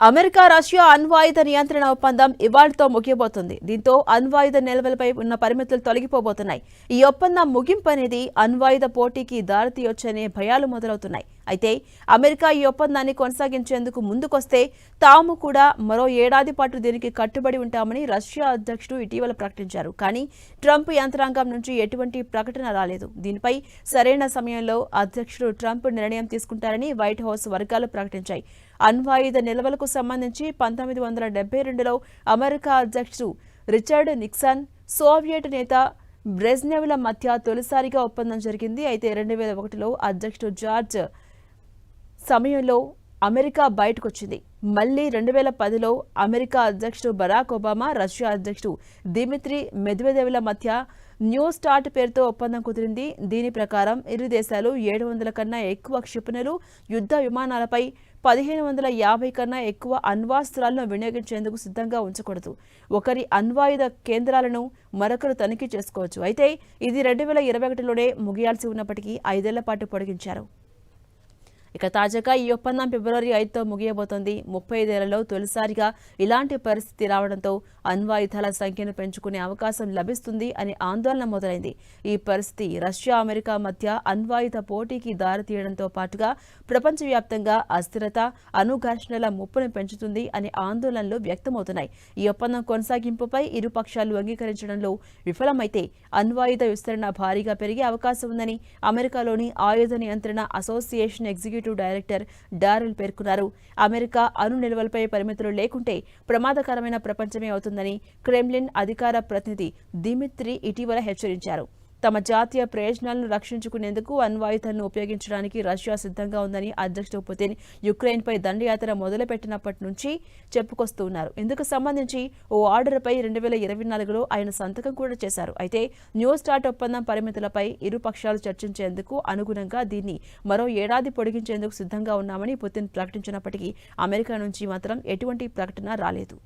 America Russia అణ్వాయుధ నియంత్రణ ఒప్పందం ఇవాళ్తో ముగియబోతుంది. దీంతో అణ్వాయుధ నిల్వలపై ఉన్న పరిమితులు తొలగిపోబోతున్నాయి. ఈ ఒప్పందం ముగింపు అనేది అణ్వాయుధ పోటీకి దారితీయొచ్చనే భయాలు మొదలవుతున్నాయి. అయితే అమెరికా ఈ ఒప్పందాన్ని కొనసాగించేందుకు ముందుకొస్తే తాము కూడా మరో ఏడాది పాటు దీనికి కట్టుబడి ఉంటామని రష్యా అధ్యక్షుడు ఇటీవల ప్రకటించారు. కానీ ట్రంప్ యంత్రాంగం నుంచి ఎటువంటి ప్రకటన రాలేదు. దీనిపై సరైన సమయంలో అధ్యక్షుడు ట్రంప్ నిర్ణయం తీసుకుంటారని వైట్ హౌస్ వర్గాలు ప్రకటించాయి. అణ్వాయుధ నిల్వలకు సంబంధించి 1972లో అమెరికా అధ్యక్షుడు రిచర్డ్ నిక్సన్, సోవియట్ నేత బ్రెజ్నెవ్ల మధ్య తొలిసారిగా ఒప్పందం జరిగింది. అయితే 2001లో అధ్యక్షుడు జార్జ్ సమయంలో అమెరికా బయటకొచ్చింది. మళ్లీ 2010లో అమెరికా అధ్యక్షుడు బరాక్ ఒబామా, రష్యా అధ్యక్షుడు దిమిత్రీ మెద్వెదేవ్ల మధ్య న్యూ స్టార్ట్ పేరుతో ఒప్పందం కుదిరింది. దీని ప్రకారం ఇరు దేశాలు 700 కన్నా ఎక్కువ క్షిపణులు, యుద్ధ విమానాలపై 1550 కన్నా ఎక్కువ అణ్వాస్త్రాలను వినియోగించేందుకు సిద్ధంగా ఉంచకూడదు. ఒకరి అణ్వాయుధ కేంద్రాలను మరొకరు తనిఖీ చేసుకోవచ్చు. అయితే ఇది 2021లోనే ముగియాల్సి ఉన్నప్పటికీ 5 ఏళ్ల పాటు పొడిగించారు. ఇక తాజాగా ఈ ఒప్పందం ఫిబ్రవరి 5తో ముగియబోతోంది. 35 ఏళ్లలో తొలిసారిగా ఇలాంటి పరిస్థితి రావడంతో అణ్వాయుధాల సంఖ్యను పెంచుకునే అవకాశం లభిస్తుంది అని ఆందోళన మొదలైంది. ఈ పరిస్థితి రష్యా, అమెరికా మధ్య అణ్వాయుధ పోటీకి దారితీయడంతో పాటుగా ప్రపంచవ్యాప్తంగా అస్థిరత, అణుఘర్షణల ముప్పును పెంచుతుంది అనే ఆందోళనలు వ్యక్తమవుతున్నాయి. ఈ ఒప్పందం కొనసాగింపుపై ఇరు పక్షాలు అంగీకరించడంలో విఫలమైతే అణ్వాయుధ విస్తరణ భారీగా పెరిగే అవకాశం ఉందని అమెరికాలోని ఆయుధ నియంత్రణ అసోసియేషన్ ఎగ్జిక్యూటివ్ డైరెక్టర్ డారెల్ పేర్కొన్నారు. అమెరికా అణు నిల్వలపై పరిమితులు లేకుంటే ప్రమాదకరమైన ప్రపంచమే అవుతుందని క్రెమ్లిన్ అధికార ప్రతినిధి దిమిత్రీ ఇటీవల హెచ్చరించారు. తమ జాతీయ ప్రయోజనాలను రక్షించుకునేందుకు అణ్వాయుధాలను ఉపయోగించడానికి రష్యా సిద్ధంగా ఉందని అధ్యక్షుడు పుతిన్ యుక్రెయిన్పై దండయాత్ర మొదలుపెట్టినప్పటి నుంచి చెప్పుకొస్తూ ఉన్నారు. ఇందుకు సంబంధించి ఓ ఆర్డర్పై 2024లో ఆయన సంతకం కూడా చేశారు. అయితే న్యూ స్టార్ట్ ఒప్పందం పరిమితులపై ఇరు పక్షాలు చర్చించేందుకు అనుగుణంగా దీన్ని మరో ఏడాది పొడిగించేందుకు సిద్ధంగా ఉన్నామని పుతిన్ ప్రకటించినప్పటికీ అమెరికా నుంచి మాత్రం ఎటువంటి ప్రకటన రాలేదు.